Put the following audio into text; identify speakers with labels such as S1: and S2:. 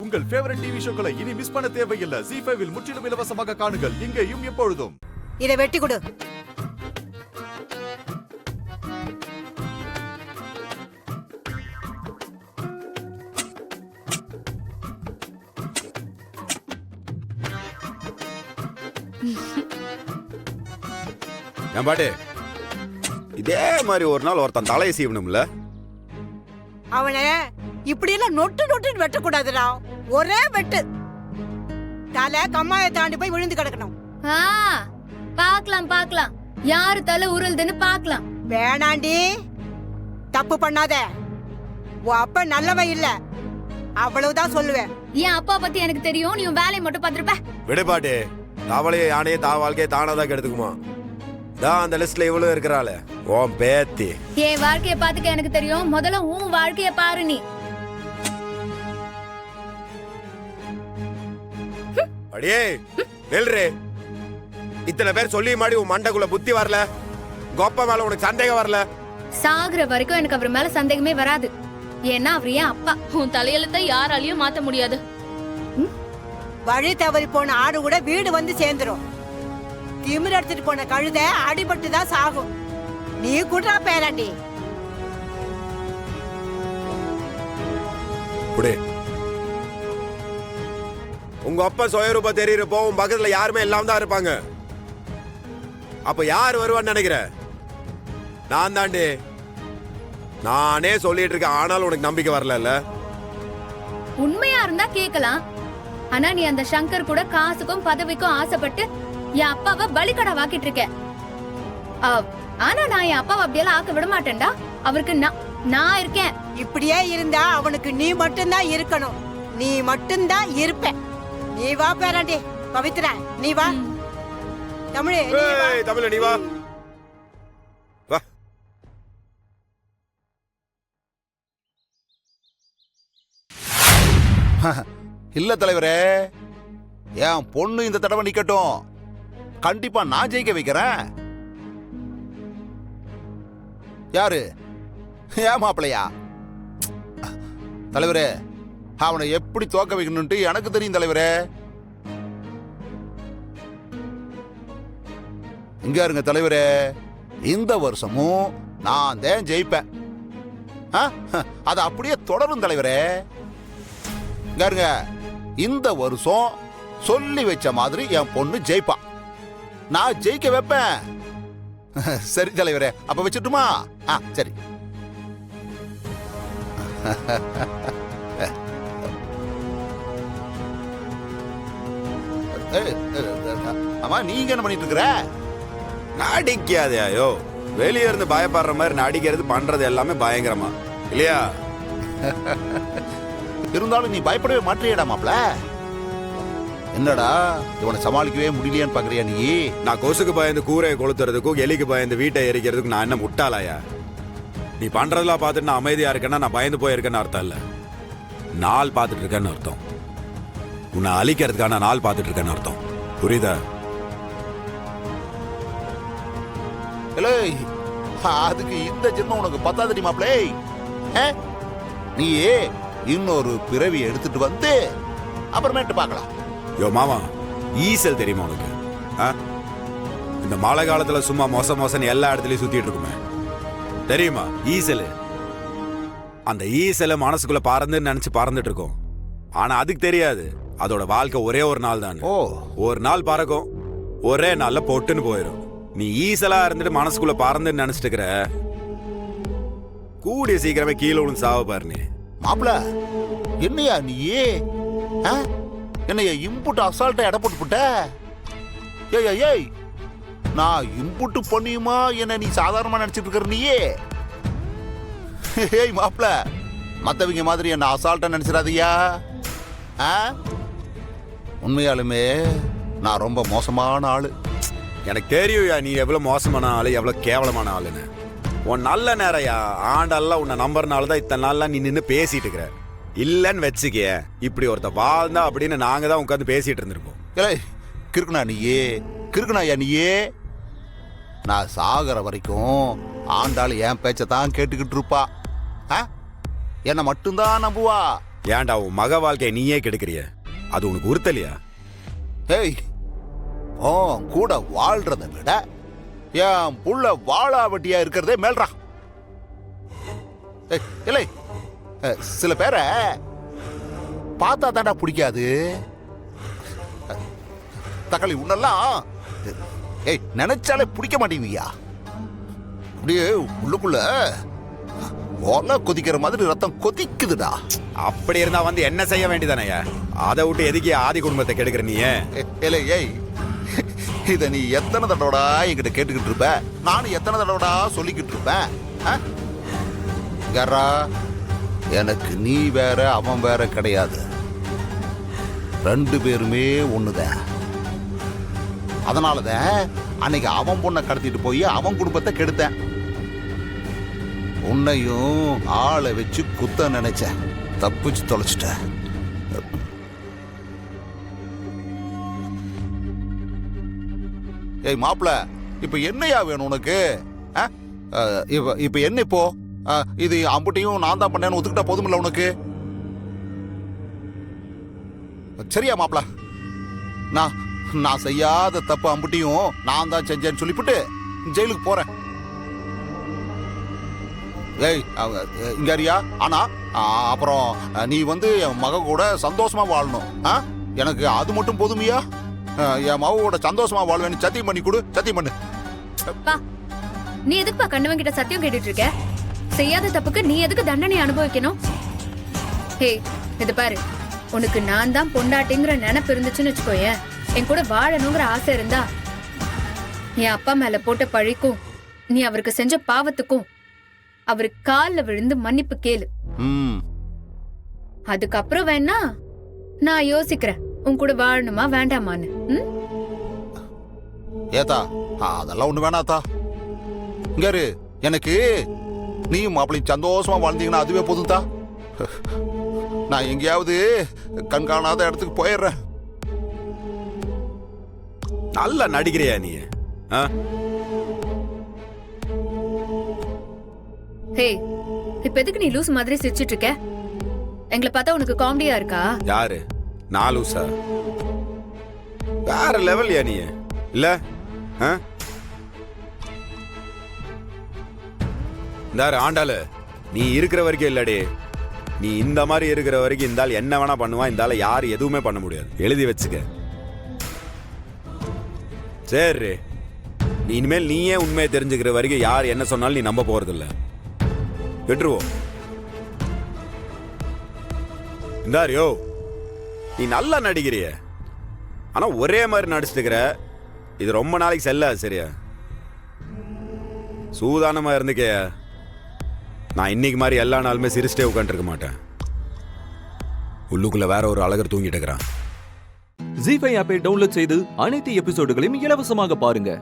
S1: உங்கள் favourite TV ஷோக்களை இனி miss பண்ண தேவையில்லை. ZEE5 இல் முற்றிலும் இலவசமாக காணுங்கள். இங்கேயும் எப்பொழுதும்.
S2: இதை வெட்டி கொடு.
S3: பாட்டு இதே மாதிரி ஒரு நாள் ஒருத்தன் தலையை சீவணும்ல.
S2: அவனை இப்படி எல்லாம் நொட்டு நொட்டு வெட்டக்கூடாதுடா. ஒரே வெட்டு. தலை கம்மாயை தாண்டி போய் விழுந்து கிடக்கணும்.
S4: பாக்கலாம் பாக்கலாம் யாரு தலை உருள்துன்னு பாக்கலாம்.
S2: வேணாண்டி, தப்பு பண்ணாத. உன் அப்பா நல்லவன் இல்ல, அவ்வளவுதான் சொல்லுவேன்.
S4: என் அப்பா பத்தி எனக்கு தெரியும். நீ உன் வேலையை மட்டும் பாத்துருப்ப.
S3: விடுபாட்டு தவளைய யானையே தா வாழ்க்கையை தானாதான் கெடுத்துக்குமா. தான் அந்த லிஸ்ட்ல இவ்வளவு இருக்கிறாள் உன் பேத்தி.
S4: என் வாழ்க்கைய பாத்துக்க எனக்கு தெரியும். முதல்ல உன் வாழ்க்கைய பாரு. நீ
S3: அடியே நெல்றே. இத்தனை பேர் சொல்லி மாடி உன் மண்டைக்குள்ள புத்தி வரல. கோப்ப மேல உனக்கு சந்தேகம் வரல.
S4: சாகுற வரைக்கும் எனக்கு அவர் மேல சந்தேகமே வராது. ஏன்னா அவர் ஏன் அப்பா.
S5: உன் தலையெழுத்த யாராலையும் மாத்த முடியாது.
S2: வழி தவறி போன ஆடு கூட வீடு வந்து சேர்ந்துரும். திமிர் எடுத்துட்டு போன கழுத அடிபட்டு தான் சாகும். நீ குடுறா பேராண்டி.
S3: உங்க அப்பா சுயரூபா தெரியுறப்போ உன் பக்கத்துல யாருமே இல்லாம தான் இருப்பாங்க. அப்ப யார் வருவான்னு நினைக்கிற? நான் தாண்டி. நானே சொல்லிட்டு இருக்கேன், ஆனாலும் உனக்கு நம்பிக்கை வரல.
S4: உண்மையா இருந்தா கேக்கலாம். ஆனா நீ அந்த சங்கர் கூட காசுக்கும் பதவிக்கும் ஆசைப்பட்டு என் அப்பாவை பலிக்கடா வாக்கிட்டு இருக்க. ஆனா நான் என் அப்பாவை அப்படியெல்லாம் ஆக்க விட மாட்டேன்டா. அவருக்கு நான் இருக்கேன்.
S2: இப்படியே இருந்தா அவனுக்கு நீ மட்டும்தான் இருக்கணும். நீ மட்டும்தான் இருப்ப. நீ வா பேராண்டி. பவித்ரா நீ வா. தமிழே
S3: தமிழ் நீ வா.
S6: இல்ல தலைவரே, என் பொண்ணு இந்த தடவை நிக்கட்டும். கண்டிப்பா நான் ஜெயிக்க வைக்கிறேன். யாரு? ஏன் மாப்பிளையா? தலைவரே, அவனை எப்படி தோக்க வைக்கணும்ட்டு எனக்கு தெரியும் தலைவரே. இங்க இருங்க தலைவரே, இந்த வருஷமும் நான் தான் ஜெயிப்பேன். அது அப்படியே தொடரும் தலைவரே. இங்க இருங்க, இந்த வருஷம் சொல்லி வச்ச மாதிரி என் பொண்ணு ஜெயிப்பா. நான் ஜெயிக்க வைப்பேன். சரி தலைவரே, அப்ப வச்சுட்டுமா? சரி. அம்மா நீங்க என்ன பண்ணிட்டு இருக்கிற?
S3: நடிக்காதையோ. வெளியே இருந்து பயப்படுற மாதிரி நடிக்கிறது பண்றது எல்லாமே பயங்கரமா இல்லையா?
S6: இருந்தாலும் நீ பயப்படவே மாற்றியடா மாப்ள. என்னடா இவனை சமாளிக்கவே முடியலையான்னு பாக்குறியா நீ?
S3: நான் கொசுக்கு பயந்து கூரையை கொளுத்துறதுக்கும் எலிக்கு பயந்து வீட்டை எரிக்கிறதுக்கும் நான் என்ன முட்டாளாயா? நீ பண்றதெல்லாம் பார்த்துட்டு நான் அமைதியா இருக்கேன்னா நான் பயந்து போயிருக்கேன்னு அர்த்தம் இல்ல. நாள் பார்த்துட்டு இருக்கேன்னு அர்த்தம். உன்னை அழிக்கிறதுக்கான நாள் பார்த்துட்டு இருக்கேன்னு அர்த்தம். புரியுதா?
S6: அதுக்கு இந்த ஜென்மம் உனக்கு பத்தாதடி மாப்ளே. நீயே இன்னொரு பிறவி எடுத்துட்டு வந்து அப்புறமேட்டு பார்க்கலாம்.
S3: யோ மாமா, ஈசல் தெரியுமா உனக்கு? இந்த மழை காலத்துல சும்மா மோசம் எல்லா இடத்துலயும் சுத்திட்டு இருக்குமே தெரியுமா? ஈசல். அந்த ஈசல மனசுக்குள்ள பறந்துன்னு நினைச்சு பறந்துட்டு இருக்கோம். ஆனா அதுக்கு தெரியாது அதோட வாழ்க்கை ஒரே ஒரு நாள் தான். ஒரு நாள் பறக்கும், ஒரே நாள்ல பொட்டுன்னு போயிடும். நீ ஈசலா இருந்துட்டு மனசுக்குள்ள பறந்துன்னு நினைச்சிட்டு இருக்கிற, கூடிய சீக்கிரமே கீழே விழுந்து சாவ பாரு. நீ
S6: மாப்ள என்னையா நீயே என்னைய இம்புட்டு அசால்ட்டா எடை போட்டுப்புட்ட? ஏய், நான் இம்புட்டு பண்ணியுமா என்ன நீ சாதாரணமா நினைச்சிட்டு இருக்கிற நீயே? ஏய் மாப்ள, மத்தவங்க மாதிரி என்ன அசால்ட்டா நினைச்சிடாதீயா. உண்மையாலுமே நான் ரொம்ப மோசமான ஆளு.
S3: எனக்கு தெரியும்யா நீ எவ்வளவு மோசமான ஆளு, எவ்வளவு கேவலமான ஆளுன்னு. உன் நல்ல நேரையா ஆண்டெல்லாம் உன்னை நம்புறனாலதான் இத்தனை நாள்லாம் நீ நின்று பேசிட்டு இருக்கிற. இல்லன்னு வச்சுக்க, இப்படி ஒருத்த வாழ்ந்தா அப்படின்னு நாங்க தான் உட்காந்து பேசிட்டு இருந்திருப்போம்.
S6: கிறுக்குனா நீயே, கிறுக்குனாயா நீயே? நான் சாகிற வரைக்கும் ஆண்டாள் என் பேச்ச தான் கேட்டுக்கிட்டு இருப்பா. என்ன மட்டும்தான் நம்புவா.
S3: ஏன்டா உன் மக வாழ்க்கையை நீயே கெடுக்கிறிய? அது உனக்கு உறுத்தலையா?
S6: ஏய், ஓ கூட வாழ்றதை விட என் புள்ள வாழாவட்டியா இருக்கிறதே மேல்றா. ஏய், இல்லை, சில பேரை பார்த்தா தாண்டா பிடிக்காது. தக்காளி உன்னெல்லாம் ஏய் நினைச்சாலே பிடிக்க மாட்டேங்குவியா? அப்படியே உள்ளுக்குள்ள ஒல கொதிக்கிற மாதிரி ரத்தம் கொதிக்குதுடா.
S3: அப்படி இருந்தா வந்து என்ன செய்ய வேண்டியதானயா? அதை விட்டு எதுக்கே ஆதி குடும்பத்தை கெடுக்கிற நீ?
S6: ஏலே ஏய், இத நீ எத்தனை தடவைடா என்கிட்ட கேட்டுக்கிட்டு இருப்ப? நானும் எத்தனை தடவைடா சொல்லிக்கிட்டு இருப்பேன்? கரா, எனக்கு நீ வேற அவன் வேற கிடையாது. 2 பேருமே ஒண்ணுதான். அதனாலதான் அன்னைக்கு அவன் பொண்ணை கடத்திட்டு போய் அவன் குடும்பத்தை கெடுத்தேன். உன்னையும் ஆளை வச்சு குத்த நினைச்சேன், தப்பிச்சு தொலைச்சிட்ட. ஏய் மாப்பிள, இப்ப என்னையா வேணும் உனக்கு? இப்ப என்ன இப்போ? இது அம்புட்டையும் நான் தான் பண்ணேன்னு ஒத்துக்கிட்டா போதுமில்ல உனக்கு? சரியா மாப்பிள? நான் செய்யாத தப்பு அம்புட்டையும் நான் தான் செஞ்சேன்னு சொல்லிவிட்டு ஜெயிலுக்கு போறேன். ஏய் இங்கறியா? ஆனா அப்புறம் நீ வந்து என் மக கூட சந்தோஷமா வாழணும். எனக்கு அது மட்டும் போதுமியா? என் மகவோட சந்தோஷமா வாழ்வேன்னு சத்தியம் பண்ணி கொடு. சத்தியம் பண்ணு.
S4: நீ எதுக்குப்பா கண்டவன் கிட்ட சத்தியம் கேட்டுட்டு இருக்க? செய்யாத தப்புக்கு நீ எதுக்கு தண்டனை அனுபவிக்கணும்? ஹே, இது பாரு, உனக்கு நான் தான் பொண்டாட்டிங்கிற நினைப்பு இருந்துச்சுன்னு வச்சுக்கோயேன், என் கூட வாழணுங்கிற ஆசை இருந்தா என் அப்பா மேல போட்ட பழிக்கும் நீ அவருக்கு செஞ்ச பாவத்துக்கும் அவரு கால்ல விழுந்து மன்னிப்பு கேளு. அதுக்கப்புறம் வேணா நான் யோசிக்கிறேன் உன் கூட வாழணுமா வேண்டாமான்னு.
S6: ஏதா அதெல்லாம் ஒண்ணு வேணாத்தா. இங்காரு, எனக்கு நீயும் மாப்பிளையும் சந்தோஷமா வாழ்ந்தீங்கன்னா அதுவே போதும் தான். நான் எங்கேயாவது கண்காணாத இடத்துக்கு போயிடுறேன்.
S3: நல்லா நடிக்கிறியா நீ?
S4: ஹே, இப்ப எதுக்கு நீ லூஸ் மாதிரி சிரிச்சிட்டு இருக்க? எங்களை பார்த்தா உனக்கு காமெடியா இருக்கா?
S3: யாரு? நான் லூசா? வேற லெவல்யா நீ இல்ல? இந்த ஆண்டாளு, நீ இருக்கிற வரைக்கும் இல்லடே, நீ இந்த மாதிரி இருக்கிற வரைக்கும் இந்த ஆள் என்ன வேணா பண்ணுவான். இந்த ஆளை யாரு எதுவுமே பண்ண முடியாது. எழுதி வச்சுக்க. சரி, நீ இனிமேல் நீயே உண்மையை தெரிஞ்சுக்கிற வரைக்கும் யார் என்ன சொன்னாலும் நீ நம்ப போறதில்ல. விட்டுருவோம். இந்தாரியோ, நீ நல்லா நடிக்கிறிய, ஆனா ஒரே மாதிரி நடிச்சுக்கிற. இது ரொம்ப நாளைக்கு செல்லாது. சரியா? சூதானமா இருந்துக்க. நான் இன்னைக்கு மாதிரி எல்லா நாளுமே சிரிச்சிட்டே உட்காந்துருக்க மாட்டேன். உள்ளுக்குள்ள வேற ஒரு அழகர் தூங்கிட்டு இருக்கிறான்.
S7: ஜீ5 ஆப்பை டவுன்லோட் செய்து அனைத்து எபிசோடுகளையும் இலவசமாக பாருங்க.